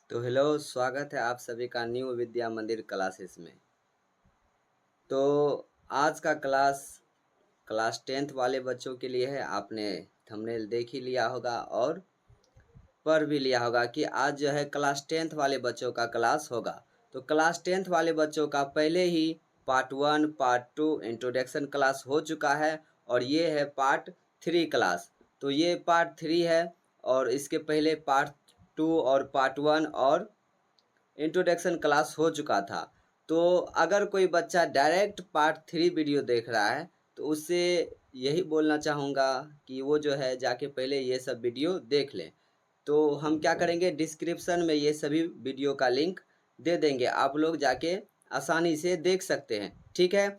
तो हेलो, स्वागत है आप सभी का न्यू विद्या मंदिर क्लासेस में। तो आज का क्लास 10th वाले बच्चों के लिए है। आपने थंबनेल देख ही लिया होगा और पढ़ भी लिया होगा कि आज जो है क्लास 10th वाले बच्चों का क्लास होगा। तो क्लास 10th वाले बच्चों का पहले ही पार्ट 1 पार्ट 2 इंट्रोडक्शन क्लास हो चुका है और ये है पार्ट 3 क्लास। तो ये पार्ट 3 है और इसके पहले पार्ट 2 और पार्ट 1 और इंट्रोडक्शन क्लास हो चुका था। तो अगर कोई बच्चा डायरेक्ट पार्ट 3 वीडियो देख रहा है तो उससे यही बोलना चाहूँगा कि वो जो है जाके पहले ये सब वीडियो देख लें। तो हम क्या करेंगे, डिस्क्रिप्शन में ये सभी वीडियो का लिंक दे देंगे, आप लोग जाके आसानी से देख सकते हैं। ठीक है,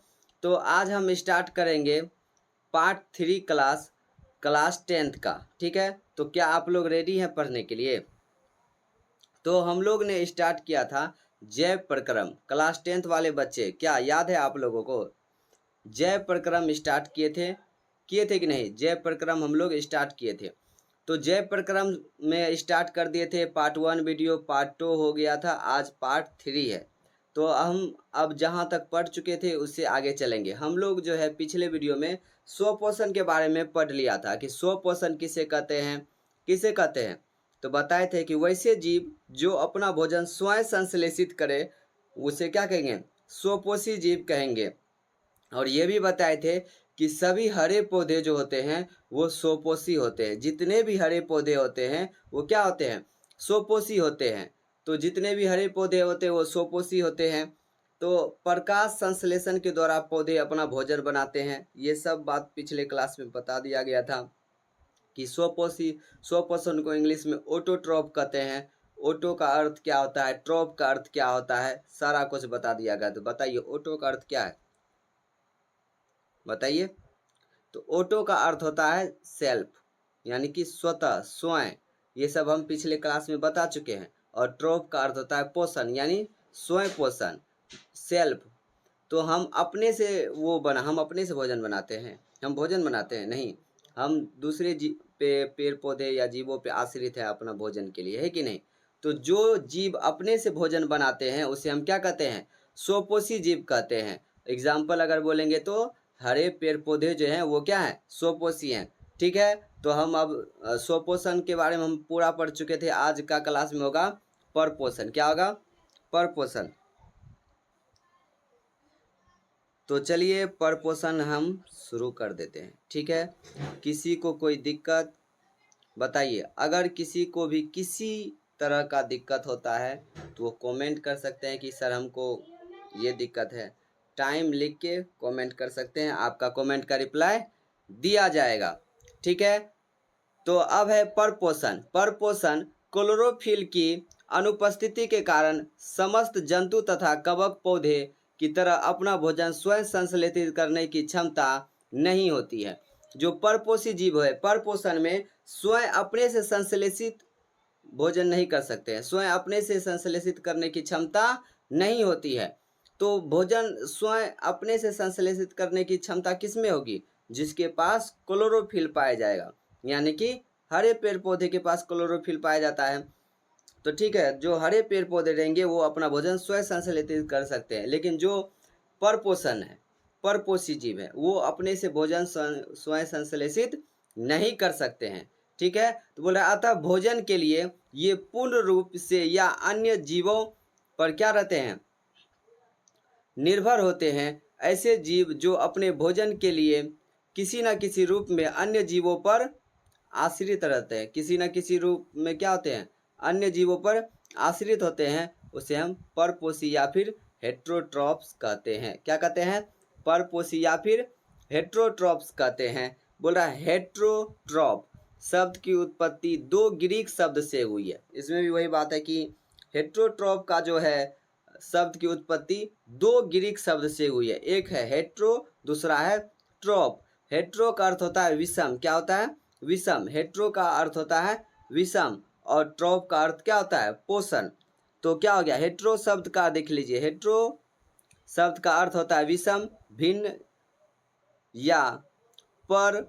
तो आज हम स्टार्ट करेंगे पार्ट 3 क्लास 10th का। ठीक है, तो क्या आप लोग रेडी हैं पढ़ने के लिए? तो हम लोग ने स्टार्ट किया था जय प्रक्रम। क्लास 10th वाले बच्चे, क्या याद है आप लोगों को? जय प्रक्रम स्टार्ट किए थे कि नहीं? जय प्रक्रम हम लोग स्टार्ट किए थे। तो जय प्रक्रम में स्टार्ट कर दिए थे पार्ट 1 वीडियो, पार्ट 2 हो गया था, आज पार्ट 3 है। तो हम अब जहाँ तक पढ़ चुके थे उससे आगे चलेंगे। हम लोग जो है पिछले वीडियो में स्वपोषण के बारे में पढ़ लिया था कि स्वपोषण किसे कहते हैं। तो बताए थे कि वैसे जीव जो अपना भोजन स्वयं संश्लेषित करे उसे क्या कहेंगे? स्वपोषी जीव कहेंगे। और ये भी बताए थे कि सभी हरे पौधे जो होते हैं वो स्वपोषी होते हैं। जितने भी हरे पौधे होते हैं वो क्या होते हैं? स्वपोषी होते हैं। तो जितने भी हरे पौधे होते हैं वो स्वपोषी होते हैं। तो प्रकाश संश्लेषण के द्वारा पौधे अपना भोजन बनाते हैं। ये सब बात पिछले क्लास में बता दिया गया था कि स्वपोषण को इंग्लिश में ऑटोट्रॉप कहते हैं। ऑटो का अर्थ क्या होता है, ट्रॉप का अर्थ क्या होता है, सारा कुछ बता दिया गया। तो बताइए ऑटो का अर्थ क्या है, बताइए। तो ऑटो का अर्थ होता है सेल्फ, यानी कि स्वतः, स्वयं। ये सब हम पिछले क्लास में बता चुके हैं। और ट्रॉप का अर्थ होता है पोषण, यानी स्वयं पोषण, सेल्फ। तो हम अपने से हम अपने से भोजन बनाते हैं, हम भोजन बनाते हैं नहीं, हम दूसरे पेड़ पौधे या जीवों पे आश्रित है अपना भोजन के लिए, है कि नहीं? तो जो जीव अपने से भोजन बनाते हैं उसे हम क्या कहते हैं? स्वपोषी जीव कहते हैं। एग्जाम्पल अगर बोलेंगे तो हरे पेड़ पौधे जो हैं वो क्या है? स्वपोषी हैं। ठीक है, तो हम अब स्वपोषण के बारे में हम पूरा पढ़ चुके थे। आज का क्लास में होगा परपोषण। क्या होगा? परपोषण। तो चलिए परपोषण हम शुरू कर देते हैं। ठीक है, किसी को कोई दिक्कत बताइए। अगर किसी को भी किसी तरह का दिक्कत होता है तो वो कमेंट कर सकते हैं कि सर हमको ये दिक्कत है। टाइम लिख के कमेंट कर सकते हैं, आपका कमेंट का रिप्लाई दिया जाएगा। ठीक है, तो अब है परपोषण। परपोषण क्लोरोफिल की अनुपस्थिति के कारण समस्त जंतु तथा कवक पौधे की तरह अपना भोजन स्वयं संश्लेषित करने की क्षमता नहीं होती है। जो परपोषी जीव है, परपोषण में स्वयं अपने से संश्लेषित भोजन नहीं कर सकते हैं, स्वयं अपने से संश्लेषित करने की क्षमता नहीं होती है। तो भोजन स्वयं अपने से संश्लेषित करने की क्षमता किसमें होगी? जिसके पास क्लोरोफिल पाया जाएगा, यानी कि हरे पेड़ पौधे के पास क्लोरोफिल पाया जाता है। तो ठीक है, जो हरे पेड़ पौधे रहेंगे वो अपना भोजन स्वयं संश्लेषित कर सकते हैं। लेकिन जो परपोषण है, परपोषी जीव है, वो अपने से भोजन स्वयं संश्लेषित नहीं कर सकते हैं। ठीक है, तो बोल रहा है अतः भोजन के लिए ये पूर्ण रूप से या अन्य जीवों पर क्या रहते हैं? निर्भर होते हैं। ऐसे जीव जो अपने भोजन के लिए किसी न किसी रूप में अन्य जीवों पर आश्रित रहते हैं, किसी न किसी रूप में क्या होते हैं? अन्य जीवों पर आश्रित होते हैं, उसे हम परपोषी या फिर हेट्रोट्रॉप्स कहते हैं। क्या कहते हैं? परपोषी या फिर हेट्रोट्रॉप्स कहते हैं। बोल रहा है हेट्रोट्रॉप शब्द की उत्पत्ति दो ग्रीक शब्द से हुई है। इसमें भी वही बात है कि हेट्रोट्रॉप का जो है शब्द की उत्पत्ति दो ग्रीक शब्द से हुई है। एक है हेट्रो, दूसरा है ट्रॉप। हेट्रो का अर्थ होता है विषम। क्या होता है? विषम। हेट्रो का अर्थ होता है विषम और ट्रॉप का अर्थ क्या होता है? पोषण। तो क्या हो गया? हेट्रो शब्द का देख लीजिए, हेट्रो शब्द का अर्थ होता है विषम, भिन्न या पर,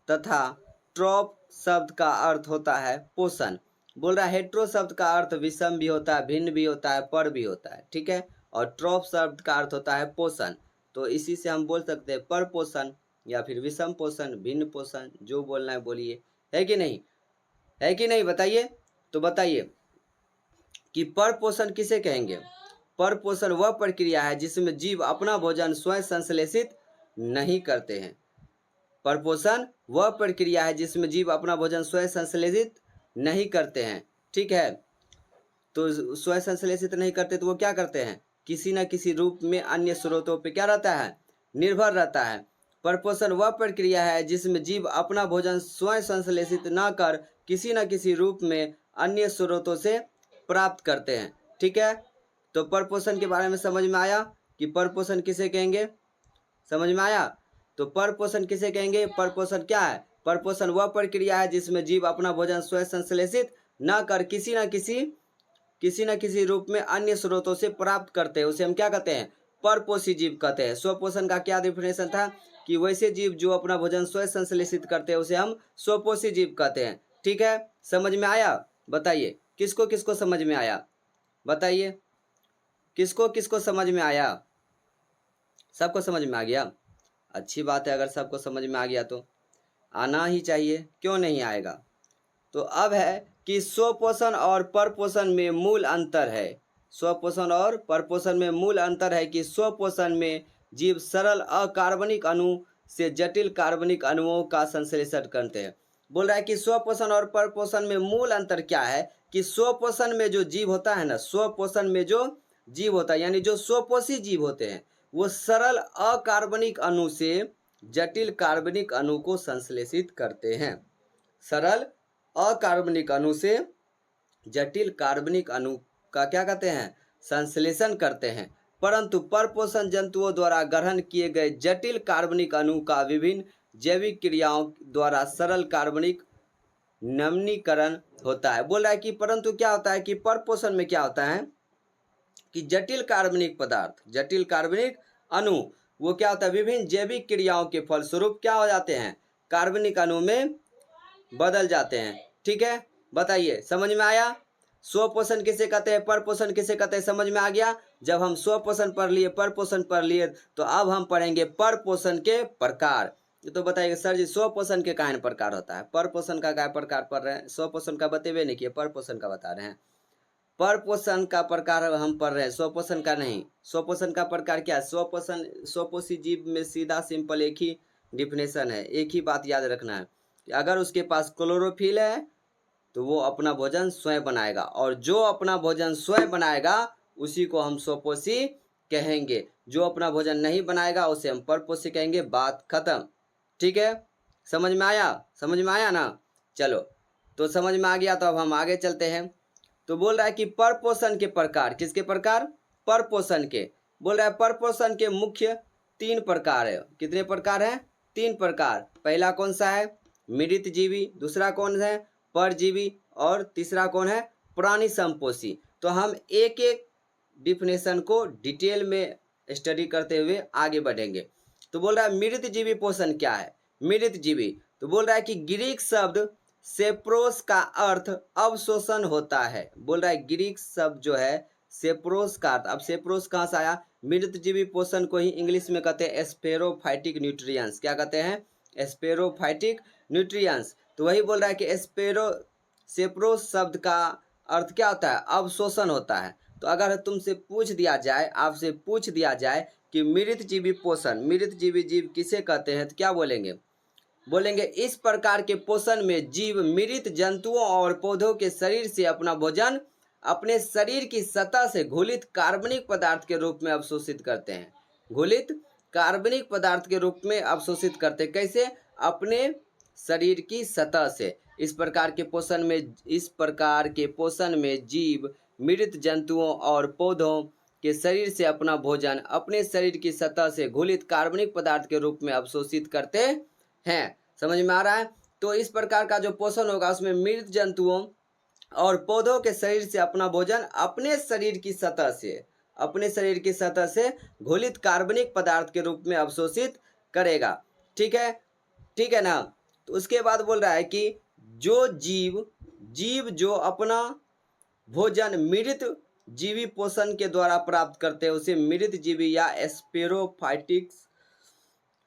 तथा ट्रॉप शब्द का अर्थ होता है पोषण। बोल रहा है हेट्रो शब्द का अर्थ विषम भी होता है, भिन्न भी होता है, पर भी होता है, ठीक है। और ट्रॉफ शब्द का अर्थ होता है पोषण, तो इसी से हम बोल सकते हैं पर पोषण या फिर विषम पोषण, भिन्न पोषण, जो बोलना है बोलिए, है कि नहीं, है कि नहीं, बताइए। तो बताइए कि पर पोषण किसे कहेंगे। पर पोषण वह प्रक्रिया है जिसमें जीव अपना भोजन स्वयं संश्लेषित नहीं करते हैं। पर पोषण वह प्रक्रिया है जिसमें जीव अपना भोजन स्वयं संश्लेषित नहीं करते हैं, ठीक है। तो स्वयं संश्लेषित नहीं करते तो वो क्या करते हैं, किसी न किसी रूप में अन्य स्रोतों पे क्या रहता है, निर्भर रहता है। परपोषण वह प्रक्रिया है जिसमें जीव अपना भोजन स्वयं संश्लेषित न कर किसी न किसी रूप में अन्य स्रोतों से प्राप्त करते हैं, ठीक है। तो परपोषण के बारे में समझ में आया कि परपोषण किसे कहेंगे, समझ में आया। तो परपोषण किसे कहेंगे, परपोषण क्या है, परपोषण वह प्रक्रिया है जिसमें जीव अपना भोजन स्वयं संश्लेषित न कर किसी न किसी रूप में अन्य स्रोतों से प्राप्त करते हैं, उसे हम क्या कहते हैं, परपोषी जीव कहते हैं। स्वपोषण का क्या डिफिनेशन था कि वैसे जीव जो अपना भोजन स्वयं संश्लेषित करते हैं उसे हम स्वपोषी जीव कहते हैं, ठीक है। समझ में आया, बताइए किसको किसको समझ में आया, बताइए किसको किसको समझ में आया। सबको समझ में आ गया, अच्छी बात है। अगर सबको समझ में आ गया तो आना ही चाहिए, क्यों नहीं आएगा। तो अब है कि स्वपोषण और परपोषण में मूल अंतर है। स्वपोषण और परपोषण में मूल अंतर है कि स्वपोषण में जीव सरल अकार्बनिक अणु से जटिल कार्बनिक अणुओं का संश्लेषण करते हैं। बोल रहा है कि स्वपोषण और परपोषण में मूल अंतर क्या है कि स्वपोषण में जो जीव होता है ना, स्वपोषण में जो जीव होता है यानी जो स्वपोषी जीव होते हैं वो सरल अकार्बनिक अणु से जटिल कार्बनिक अणु को संश्लेषित करते हैं। सरल अकार्बनिक अणु से जटिल कार्बनिक अणु का क्या कहते हैं, संश्लेषण करते हैं। परंतु परपोषण जंतुओं द्वारा ग्रहण किए गए जटिल कार्बनिक अणु का विभिन्न जैविक क्रियाओं द्वारा सरल कार्बनिक नमनीकरण होता है। बोल रहा है कि परंतु क्या होता है कि परपोषण में क्या होता है कि जटिल कार्बनिक पदार्थ, जटिल कार्बनिक अणु वो क्या होता है, विभिन्न जैविक क्रियाओं के फलस्वरूप क्या हो जाते हैं, कार्बनिक अणु में बदल जाते हैं, ठीक है। बताइए समझ में आया। स्वपोषण किसे कहते हैं, परपोषण किसे कहते हैं, समझ में आ गया। जब हम स्वपोषण पढ़ लिए, परपोषण पढ़ लिए, तो अब हम पढ़ेंगे परपोषण के प्रकार। तो बताइए सर जी स्वपोषण के कायन प्रकार होता है, परपोषण का क्या प्रकार पढ़ रहे हैं, स्वपोषण का बतेबे नहीं किए, परपोषण का बता रहे हैं। परपोषण का प्रकार हम पढ़ रहे हैं, स्वपोषण का नहीं। स्वपोषण का प्रकार क्या है, स्वपोषण स्वपोषी जीव में सीधा सिंपल एक ही डिफिनेशन है, एक ही बात याद रखना है कि अगर उसके पास क्लोरोफिल है तो वो अपना भोजन स्वयं बनाएगा, और जो अपना भोजन स्वयं बनाएगा उसी को हम स्वपोषी कहेंगे। जो अपना भोजन नहीं बनाएगा उसे हम परपोषी कहेंगे, बात खत्म, ठीक है। समझ में आया, समझ में आया ना। चलो तो समझ में आ गया तो अब हम आगे चलते हैं। तो बोल रहा है कि परपोषण के प्रकार, किसके प्रकार, परपोषण के। बोल रहा है परपोषण के मुख्य 3 प्रकार है। कितने प्रकार हैं, 3 प्रकार। पहला कौन सा है, मृत जीवी, दूसरा कौन है, परजीवी, और तीसरा कौन है, प्राणी संपोषी। तो हम एक एक डिफिनेशन को डिटेल में स्टडी करते हुए आगे बढ़ेंगे। तो बोल रहा है मृत जीवी पोषण क्या है, मृत जीवी। तो बोल रहा है कि ग्रीक शब्द सेप्रोस का अर्थ अवशोषण होता है। बोल रहा है ग्रीक शब्द जो है सेप्रोस का अर्थ, अब सेप्रोस कहाँ से आया, मृत जीवी पोषण को ही इंग्लिश में कहते हैं स्पेरोफाइटिक न्यूट्रिएंट्स। क्या कहते हैं, स्पेरोफाइटिक न्यूट्रिएंट्स। तो वही बोल रहा है कि सेप्रोस शब्द का अर्थ क्या होता है, अवशोषण होता है। तो अगर तुमसे पूछ दिया जाए, आपसे पूछ दिया जाए कि मृत जीवी पोषण, मृत जीवी जीव किसे कहते हैं, तो क्या बोलेंगे, बोलेंगे इस प्रकार के पोषण में जीव मृत जंतुओं और पौधों के शरीर से अपना भोजन अपने शरीर की सतह से घुलित कार्बनिक पदार्थ के रूप में अवशोषित करते हैं। घुलित कार्बनिक पदार्थ के रूप में अवशोषित करते, कैसे, अपने शरीर की सतह से। इस प्रकार के पोषण में जीव मृत जंतुओं और पौधों के शरीर से अपना भोजन अपने शरीर की सतह से घुलित कार्बनिक पदार्थ के रूप में अवशोषित करते हैं। समझ में आ रहा है। तो इस प्रकार का जो पोषण होगा उसमें मृत जंतुओं और पौधों के शरीर से अपना भोजन अपने शरीर की सतह से घुलित कार्बनिक पदार्थ के रूप में अवशोषित करेगा, ठीक है, ठीक है ना। तो उसके बाद बोल रहा है कि जो जीव जीव जो अपना भोजन मृत जीवी पोषण के द्वारा प्राप्त करते हैं उसे मृत जीवी या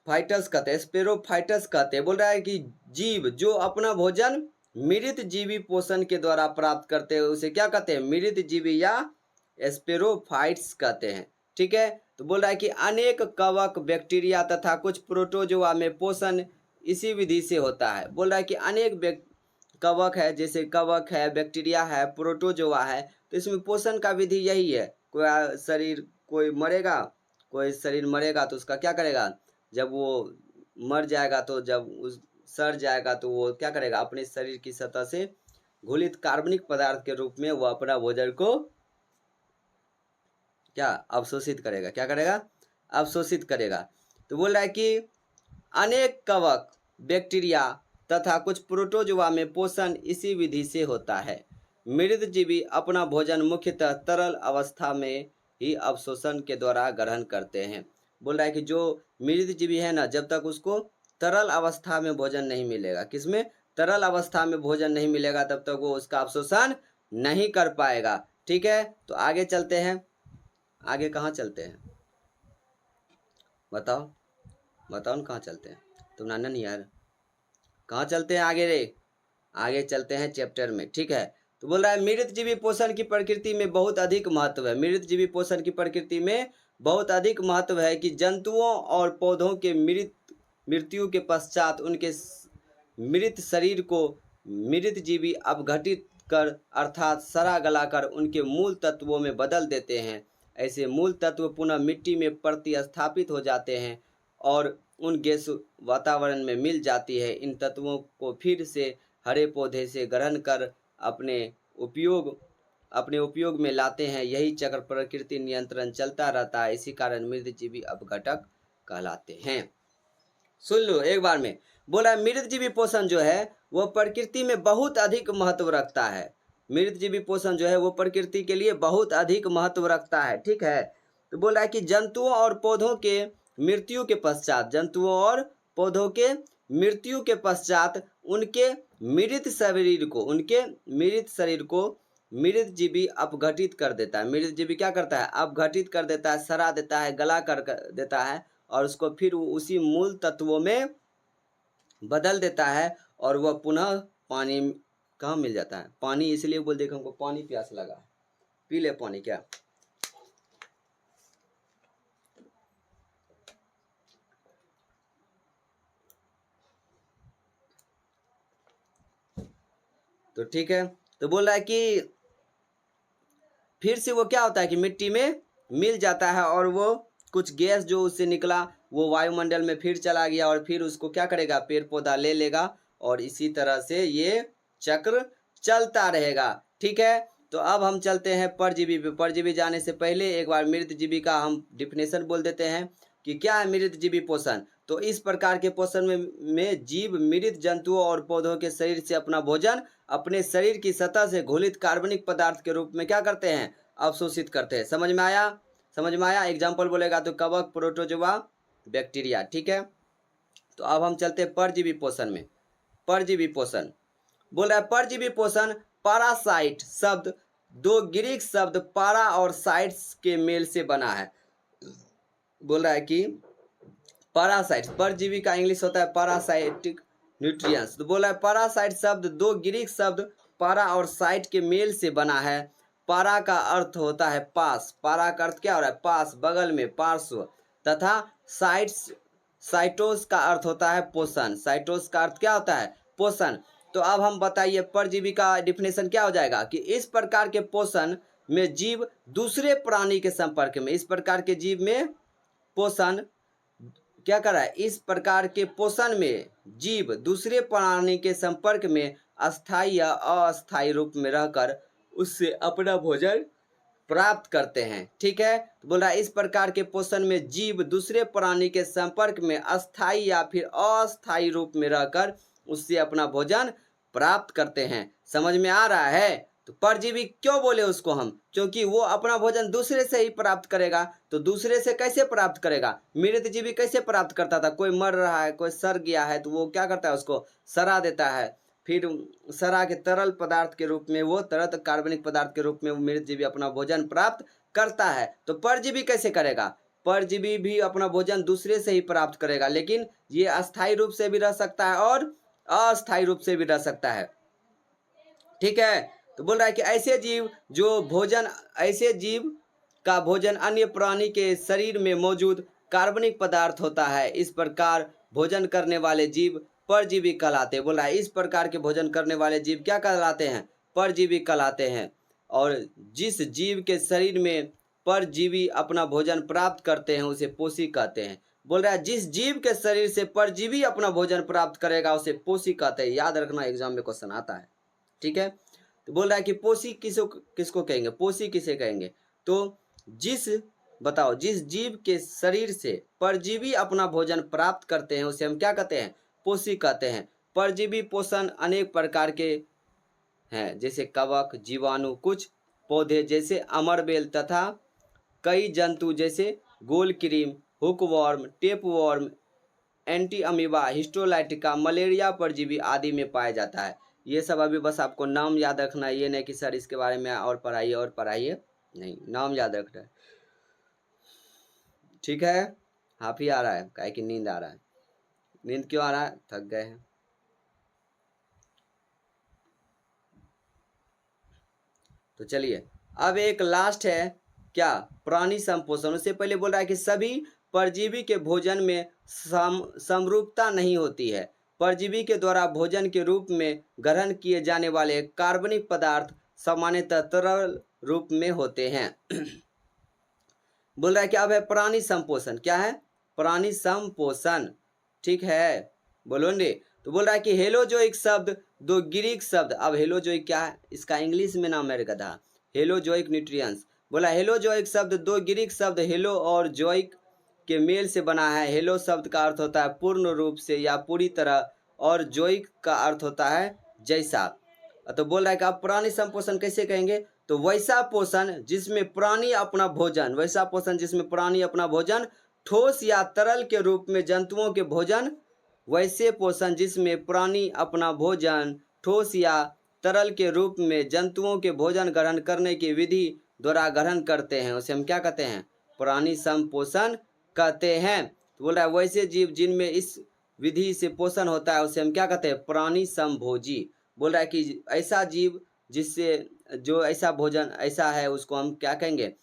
फाइटस कहते हैं, स्पेरोफाइटस कहते हैं। बोल रहा है कि जीव जो अपना भोजन मृत जीवी पोषण के द्वारा प्राप्त करते हैं उसे क्या कहते हैं, मृत जीवी या स्पेरोफाइट्स कहते हैं। ठीक है, तो बोल रहा है कि अनेक कवक, बैक्टीरिया तथा कुछ प्रोटोजोआ में पोषण इसी विधि से होता है। बोल रहा है कि अनेक कवक है, जैसे कवक है, बैक्टीरिया है, प्रोटोजोआ है, तो इसमें पोषण का विधि यही है। कोई शरीर मरेगा तो उसका क्या करेगा, जब वो मर जाएगा तो जब उस सड़ जाएगा तो वो क्या करेगा, अपने शरीर की सतह से घुलित कार्बनिक पदार्थ के रूप में वो अपना भोजन को क्या अवशोषित करेगा, क्या करेगा, अवशोषित करेगा। तो बोल रहा है कि अनेक कवक, बैक्टीरिया तथा कुछ प्रोटोजोआ में पोषण इसी विधि से होता है। मृत जीवी अपना भोजन मुख्यतः तरल अवस्था में ही अवशोषण के द्वारा ग्रहण करते हैं। बोल रहा है कि जो मृत जीवी है ना, जब तक उसको तरल अवस्था में भोजन नहीं मिलेगा, किसमें, तरल अवस्था में भोजन नहीं मिलेगा, तब तक वो उसका अवशोषण नहीं कर पाएगा। ठीक है, तो आगे चलते हैं। आगे कहाँ चलते हैं, बताओ बताओ ना, कहाँ चलते हैं, तुम नाना नहीं यार, कहाँ चलते हैं आगे रे, आगे चलते हैं चैप्टर में। ठीक है, तो बोल रहा है मृत जीवी पोषण की प्रकृति में बहुत अधिक महत्व है। मृत जीवी पोषण की प्रकृति में बहुत अधिक महत्व है कि जंतुओं और पौधों के मृत्यु के पश्चात उनके मृत शरीर को मृत जीवी अपघटित कर अर्थात सड़ा गलाकर उनके मूल तत्वों में बदल देते हैं। ऐसे मूल तत्व पुनः मिट्टी में प्रतिस्थापित हो जाते हैं और उन गैस वातावरण में मिल जाती है। इन तत्वों को फिर से हरे पौधे से ग्रहण कर अपने उपयोग में लाते हैं। यही चक्र प्रकृति नियंत्रण चलता रहता है, इसी कारण मृत जीवी अपघटक कहलाते हैं। सुन लो एक बार में, बोला मृत जीवी पोषण जो है वो प्रकृति में बहुत अधिक महत्व रखता है। मृत जीवी पोषण जो है वो प्रकृति के लिए बहुत अधिक महत्व रखता है। ठीक है, तो बोल रहा है कि जंतुओं और पौधों के मृत्यु के पश्चात, जंतुओं और पौधों के मृत्यु के पश्चात उनके मृत शरीर को मृत जीवी अपघटित कर देता है। मृत जीवी क्या करता है, अपघटित कर देता है, सड़ा देता है, गला कर देता है और उसको फिर उसी मूल तत्वों में बदल देता है और वह पुनः पानी कहाँ मिल जाता है, पानी इसलिए बोल देखो हमको पानी प्यास लगा, पी ले पानी क्या। तो ठीक है, तो बोल रहा है कि फिर से वो क्या होता है कि मिट्टी में मिल जाता है और वो कुछ गैस जो उससे निकला वो वायुमंडल में फिर चला गया और फिर उसको क्या करेगा, पेड़ पौधा ले लेगा और इसी तरह से ये चक्र चलता रहेगा। ठीक है, तो अब हम चलते हैं परजीवी पे। परजीवी जाने से पहले एक बार मृत जीवी का हम डिफिनेशन बोल देते हैं कि क्या है मृत जीवी पोषण। तो इस प्रकार के पोषण में जीव मृत जंतुओं और पौधों के शरीर से अपना भोजन अपने शरीर की सतह से घुलित कार्बनिक पदार्थ के रूप में क्या करते हैं, अवशोषित करते हैं। समझ में आया, समझ में आया। एग्जाम्पल बोलेगा तो कवक, प्रोटोजोआ, बैक्टीरिया। ठीक है, तो अब हम चलते हैं परजीवी पोषण में। परजीवी पोषण बोल रहा है परजीवी पोषण पारासाइट शब्द दो ग्रीक शब्द पारा और साइट्स के मेल से बना है। बोल रहा है कि पारासाइट, परजीवी का इंग्लिश होता है पारासाइटिक न्यूट्रिएंट्स। तो बोला है पारासाइट शब्द दो ग्रीक शब्द पारा और साइट के मेल से बना है। पारा का अर्थ होता है पास, पारा का अर्थ क्या हो रहा है, पास, बगल में, पार्श्व, तथा साइटोस का अर्थ होता है पोषण। साइटोस का अर्थ क्या होता है, पोषण। तो अब हम बताइए परजीवी का डिफिनेशन क्या हो जाएगा कि इस प्रकार के पोषण में जीव दूसरे प्राणी के संपर्क में, इस प्रकार के जीव में पोषण क्या कर रहा है, इस प्रकार के पोषण में जीव दूसरे प्राणी के संपर्क में अस्थायी या अस्थायी रूप में रहकर उससे अपना भोजन प्राप्त करते हैं। ठीक है, तो बोल रहा है इस प्रकार के पोषण में जीव दूसरे प्राणी के संपर्क में अस्थायी या फिर अस्थायी रूप में रहकर उससे अपना भोजन प्राप्त करते हैं। समझ में आ रहा है। तो परजीवी क्यों बोले उसको हम, क्योंकि वो अपना भोजन दूसरे से ही प्राप्त करेगा। तो दूसरे से कैसे प्राप्त करेगा, मृत जीवी कैसे प्राप्त करता था, कोई मर रहा है, कोई सड़ गया है तो वो क्या करता है, उसको सड़ा देता है, फिर सरा के तरल पदार्थ के रूप में वो तरल कार्बनिक पदार्थ के रूप में वो मृतजीवी अपना भोजन प्राप्त करता है। तो परजीवी कैसे करेगा? परजीवी भी अपना भोजन दूसरे से ही प्राप्त करेगा, लेकिन ये अस्थायी रूप से भी रह सकता है और अस्थायी रूप से भी रह सकता है। ठीक है, तो बोल रहा है कि ऐसे जीव का भोजन अन्य प्राणी के शरीर में मौजूद कार्बनिक पदार्थ होता है। इस प्रकार भोजन करने वाले जीव परजीवी कहलाते हैं। बोल रहा है इस प्रकार के भोजन करने वाले जीव क्या कहलाते हैं? परजीवी कहलाते हैं। और जिस जीव के शरीर में परजीवी अपना भोजन प्राप्त करते हैं उसे पोषी कहते हैं। बोल रहा है जिस जीव के शरीर से परजीवी अपना भोजन प्राप्त करेगा उसे पोषी कहते हैं। याद रखना, एग्जाम में क्वेश्चन आता है। ठीक है, तो बोल रहा है कि पोषी किसको कहेंगे? पोषी किसे कहेंगे? तो जिस जीव के शरीर से परजीवी अपना भोजन प्राप्त करते हैं उसे हम क्या कहते हैं? पोषी कहते हैं। परजीवी पोषण अनेक प्रकार के हैं, जैसे कवक, जीवाणु, कुछ पौधे जैसे अमरबेल तथा कई जंतु जैसे गोलकीम, hookworm, tapeworm, Entamoeba, histolytica, malaria परजीवी आदि में पाया जाता है। ये सब अभी बस आपको नाम याद रखना है, ये नहीं कि सर इसके बारे में और पढ़ाइए, नहीं, नाम याद रखना है। ठीक है, हाफी आ रहा है, काहे कि नींद आ रहा है। नींद क्यों आ रहा है? थक गए हैं। तो चलिए, अब एक लास्ट है क्या? प्राणी संपोषण। उससे पहले बोल रहा है कि सभी परजीवी के भोजन में समरूपता नहीं होती है। परजीवी के द्वारा भोजन के रूप में ग्रहण किए जाने वाले कार्बनिक पदार्थ सामान्यतः तरल रूप में होते हैं। बोल रहा है क्या? अब है प्राणी संपोषण। क्या है? प्राणी संपोषण। ठीक है, बोलोगे? तो बोल रहा है कि हेलोजोइक शब्द दो ग्रीक शब्द, अब हेलोजोइक क्या है? इसका इंग्लिश में नाम है गधा, हेलोजोइक न्यूट्रिएंट्स। बोला हेलोजोइक शब्द दो ग्रीक शब्द हेलो और जोइक के मेल से बना है। हेलो शब्द का अर्थ होता है पूर्ण रूप से या पूरी तरह, और जोइक का अर्थ होता है जैसा। तो बोल रहा है कि आप प्राणी संपोषण कैसे कहेंगे? तो वैसा पोषण जिसमें प्राणी अपना भोजन ठोस या तरल के रूप में जंतुओं के भोजन, वैसे पोषण जिसमें प्राणी अपना भोजन ठोस या तरल के रूप में जंतुओं के भोजन ग्रहण करने की विधि द्वारा ग्रहण करते हैं उसे हम क्या कहते हैं? प्राणी संपोषण कहते हैं। तो बोल रहा है वैसे जीव जिनमें इस विधि से पोषण होता है उसे हम क्या कहते हैं? प्राणी संभोजी। बोल रहा है कि ऐसा जीव जिससे जो ऐसा भोजन ऐसा है उसको हम क्या कहेंगे?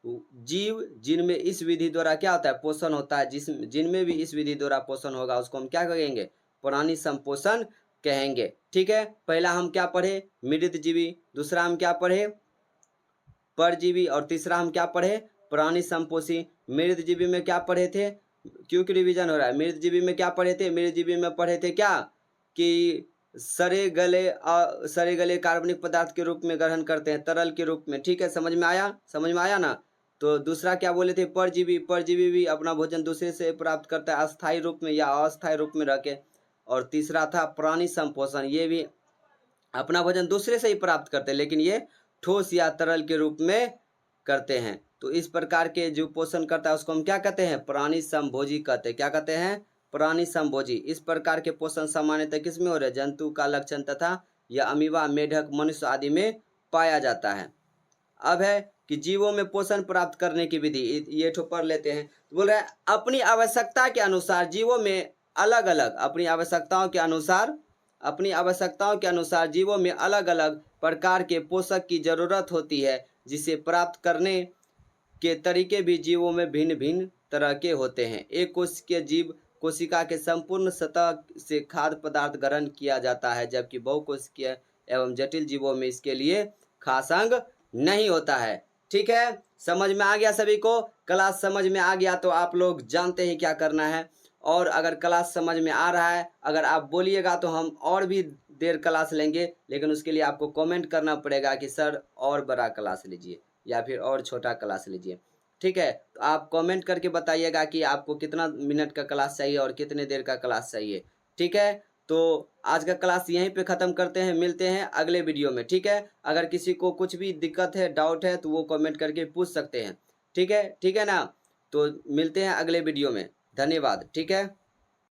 जीव जिनमें इस विधि द्वारा क्या होता है? पोषण होता है। जिनमें भी इस विधि द्वारा पोषण होगा उसको हम क्या कहेंगे? प्राणी संपोषण कहेंगे। ठीक है, पहला हम क्या पढ़े? मृतजीवी। दूसरा हम क्या पढ़े? परजीवी। और तीसरा हम क्या पढ़े? प्राणी संपोषी। मृतजीवी में क्या पढ़े थे? क्योंकि रिवीजन हो रहा है। मृतजीवी में क्या पढ़े थे? मृतजीवी में पढ़े थे क्या कि सड़े गले कार्बनिक पदार्थ के रूप में ग्रहण करते हैं, तरल के रूप में। ठीक है, समझ में आया ना? तो दूसरा क्या बोले थे? परजीवी भी अपना भोजन दूसरे से प्राप्त करता है, अस्थायी रूप में या अस्थायी रूप में रह के। और तीसरा था प्राणी संपोषण, ये भी अपना भोजन दूसरे से ही प्राप्त करते हैं लेकिन ये ठोस या तरल के रूप में करते हैं। तो इस प्रकार के जो पोषण करता है उसको हम क्या कहते हैं? प्राणी संभोजी कहते हैं। क्या कहते हैं? प्राणी संभोजी। इस प्रकार के पोषण सामान्यतः किस में हो रहे? जंतु का लक्षण तथा या अमीबा, मेढक, मनुष्य आदि में पाया जाता है। अब है कि जीवों में पोषण प्राप्त करने की विधि, ये ठो पढ़ लेते हैं। तो बोल रहे हैं अपनी आवश्यकता के अनुसार जीवों में अलग अलग अपनी आवश्यकताओं के अनुसार जीवों में अलग अलग प्रकार के पोषक की जरूरत होती है, जिसे प्राप्त करने के तरीके भी जीवों में भिन्न भिन्न तरह के होते हैं। एक कोशिकीय जीव कोशिका के संपूर्ण सतह से खाद्य पदार्थ ग्रहण किया जाता है, जबकि बहुकोशिकीय एवं जटिल जीवों में इसके लिए खास अंग नहीं होता है। ठीक है, समझ में आ गया सभी को? क्लास समझ में आ गया तो आप लोग जानते हैं क्या करना है। और अगर क्लास समझ में आ रहा है, अगर आप बोलिएगा तो हम और भी देर क्लास लेंगे, लेकिन उसके लिए आपको कमेंट करना पड़ेगा कि सर और बड़ा क्लास लीजिए या फिर और छोटा क्लास लीजिए। ठीक है, तो आप कमेंट करके बताइएगा कि आपको कितना मिनट का क्लास चाहिए और कितने देर का क्लास चाहिए। ठीक है, तो आज का क्लास यहीं पे ख़त्म करते हैं, मिलते हैं अगले वीडियो में। ठीक है, अगर किसी को कुछ भी दिक्कत है, डाउट है तो वो कमेंट करके पूछ सकते हैं। ठीक है ना? तो मिलते हैं अगले वीडियो में। धन्यवाद। ठीक है।